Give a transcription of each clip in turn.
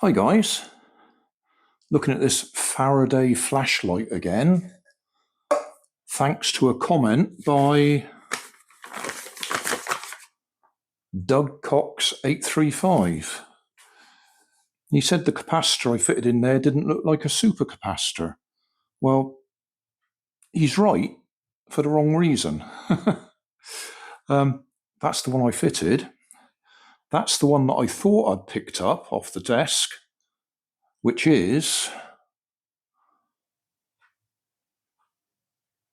Hi guys, looking at this Faraday flashlight again, thanks to a comment by Doug Cox 835. He said the capacitor I fitted in there didn't look like a supercapacitor. Well, he's right for the wrong reason. That's the one I fitted. That's the one that I thought I'd picked up off the desk, which is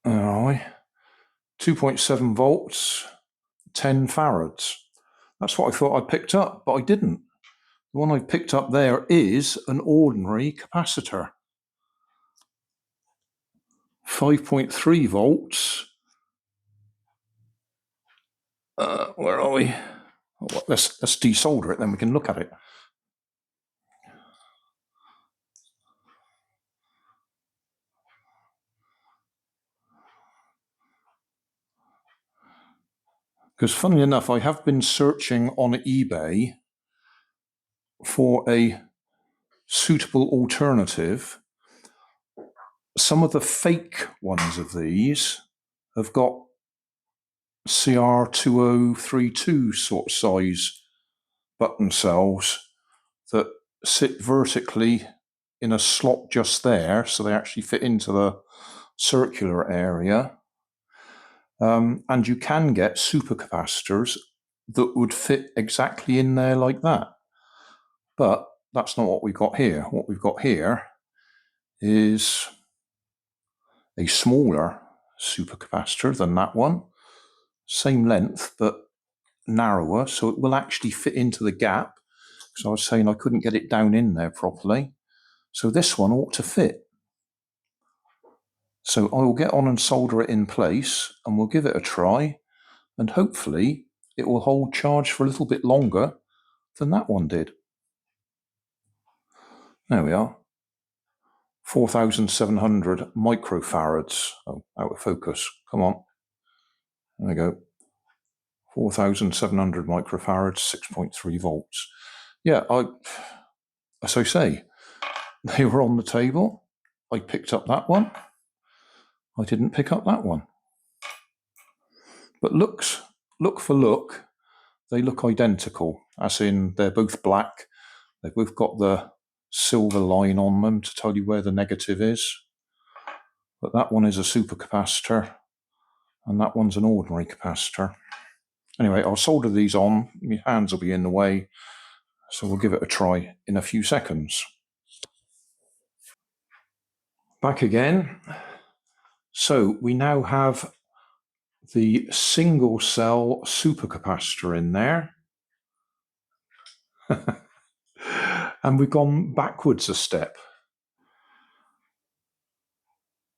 2.7 volts, 10 farads. That's what I thought I'd picked up, but I didn't. The one I picked up there is an ordinary capacitor. 5.3 volts. Where are we? Oh, let's desolder it, then we can look at it. Because funnily enough, I have been searching on eBay for a suitable alternative. Some of the fake ones of these have got CR2032 sort of size button cells that sit vertically in a slot just there, so they actually fit into the circular area. And you can get supercapacitors that would fit exactly in there like that. But that's not what we've got here. What we've got here is a smaller supercapacitor than that one. Same length, but narrower, so it will actually fit into the gap. Because I was saying I couldn't get it down in there properly. So this one ought to fit. So I will get on and solder it in place, and we'll give it a try, and hopefully it will hold charge for a little bit longer than that one did. There we are. 4,700 microfarads. Oh, out of focus. Come on. There we go. 4,700 microfarads, 6.3 volts. Yeah, as I say, they were on the table. I picked up that one. I didn't pick up that one. But look for look, they look identical, as in they're both black. They've both got the silver line on them to tell you where the negative is. But that one is a supercapacitor, and that one's an ordinary capacitor. Anyway, I'll solder these on. My hands will be in the way, so we'll give it a try in a few seconds. Back again. So we now have the single cell supercapacitor in there. And we've gone backwards a step.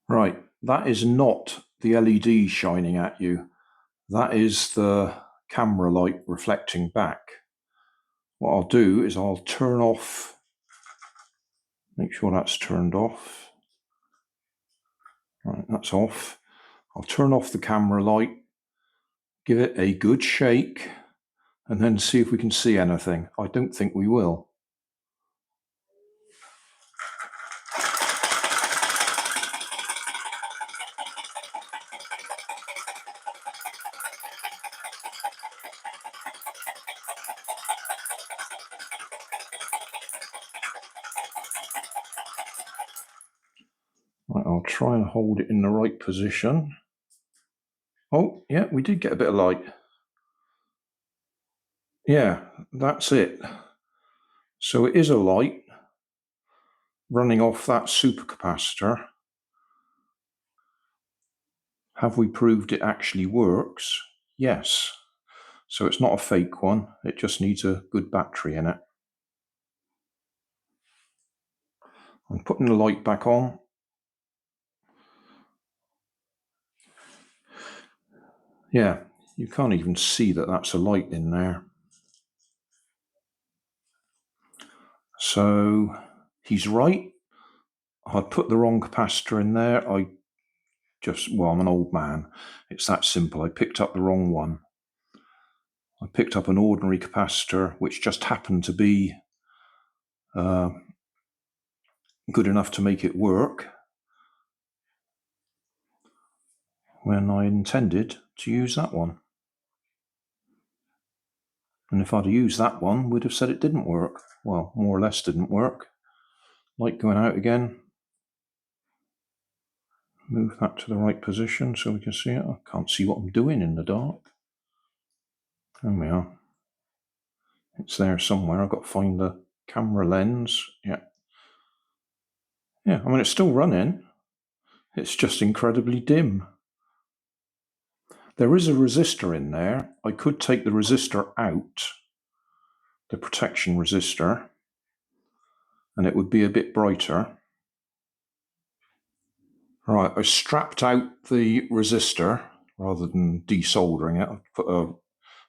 Right, that is not the LED shining at you. That is the camera light reflecting back. What I'll do is I'll turn off, make sure that's turned off. Right, that's off. I'll turn off the camera light, give it a good shake, and then see if we can see anything. I don't think we will. Right, I'll try and hold it in the right position. Oh, yeah, we did get a bit of light. Yeah, that's it. So it is a light running off that supercapacitor. Have we proved it actually works? Yes. So it's not a fake one, it just needs a good battery in it. I'm putting the light back on. Yeah, you can't even see that that's a light in there. So he's right. I put the wrong capacitor in there. I'm an old man. It's that simple. I picked up the wrong one. I picked up an ordinary capacitor, which just happened to be good enough to make it work when I intended to use that one. And if I'd have used that one, we'd have said it didn't work. Well, more or less didn't work. Light going out again. Move that to the right position so we can see it. I can't see what I'm doing in the dark. There we are. It's there somewhere. I've got to find the camera lens. Yeah. Yeah, I mean, it's still running. It's just incredibly dim. There is a resistor in there. I could take the resistor out, the protection resistor, and it would be a bit brighter. Right, I strapped out the resistor rather than desoldering it. I put a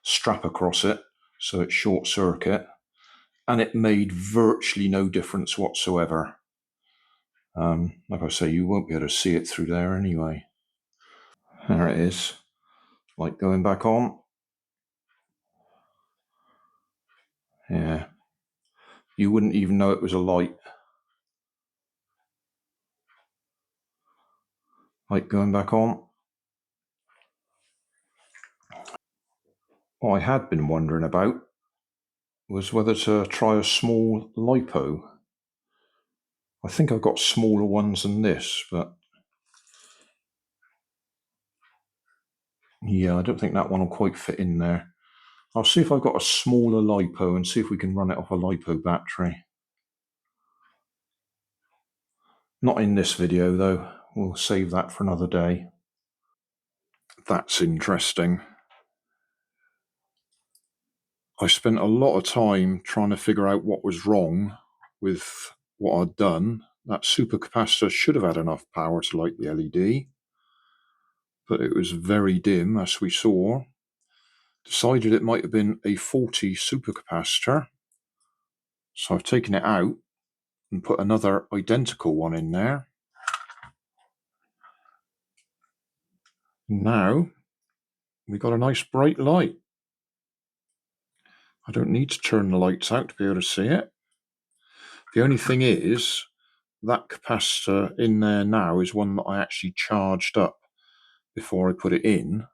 strap across it so it's short circuit, and it made virtually no difference whatsoever. Like I say, you won't be able to see it through there anyway. There it is. Light going back on. Yeah. You wouldn't even know it was a light. Light going back on. What I had been wondering about was whether to try a small LiPo. I think I've got smaller ones than this, but yeah, I don't think that one will quite fit in there. I'll see if I've got a smaller LiPo and see if we can run it off a LiPo battery. Not in this video though, we'll save that for another day. That's interesting. I spent a lot of time trying to figure out what was wrong with what I'd done. That supercapacitor should have had enough power to light the LED, but it was very dim, as we saw. Decided it might have been a faulty supercapacitor, so I've taken it out and put another identical one in there. Now we've got a nice bright light. I don't need to turn the lights out to be able to see it. The only thing is, that capacitor in there now is one that I actually charged up before I put it in.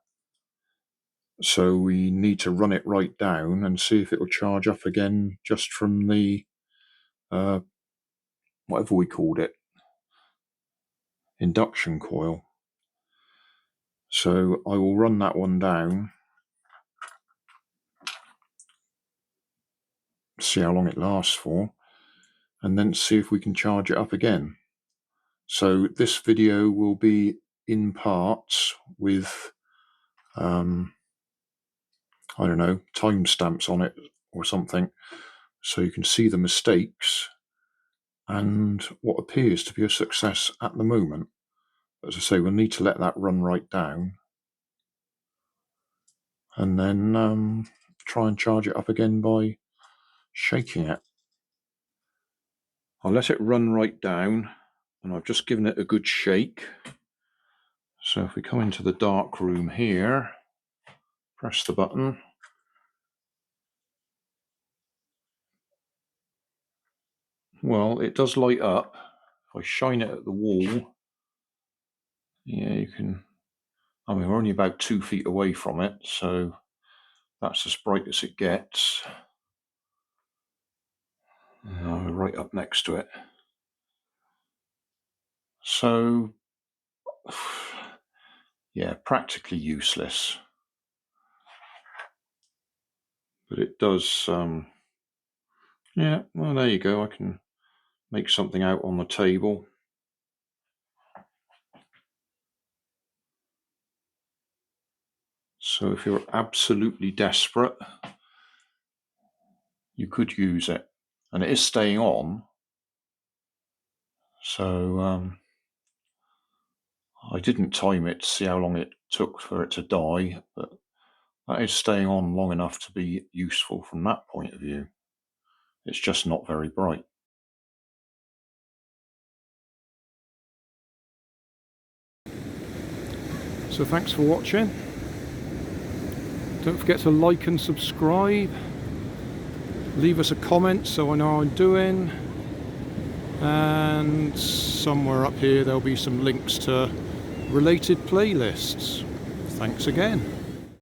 So we need to run it right down and see if it will charge up again just from the, whatever we called it, induction coil. So I will run that one down, see how long it lasts for, and then see if we can charge it up again. So this video will be in parts with, I don't know, timestamps on it or something, so you can see the mistakes and what appears to be a success at the moment. As I say, we'll need to let that run right down and then try and charge it up again by shaking it. I'll let it run right down, and I've just given it a good shake. So if we come into the dark room here, press the button. Well, it does light up. If I shine it at the wall, yeah, you can, I mean, we're only about 2 feet away from it, so that's as bright as it gets. We're right up next to it. So, yeah, practically useless. But it does, yeah, well, there you go. I can make something out on the table. So if you're absolutely desperate, you could use it. And it is staying on. So I didn't time it to see how long it took for it to die, but that is staying on long enough to be useful from that point of view. It's just not very bright. So thanks for watching. Don't forget to like and subscribe. Leave us a comment so I know how I'm doing. and somewhere up here there'll be some links to related playlists. Thanks again.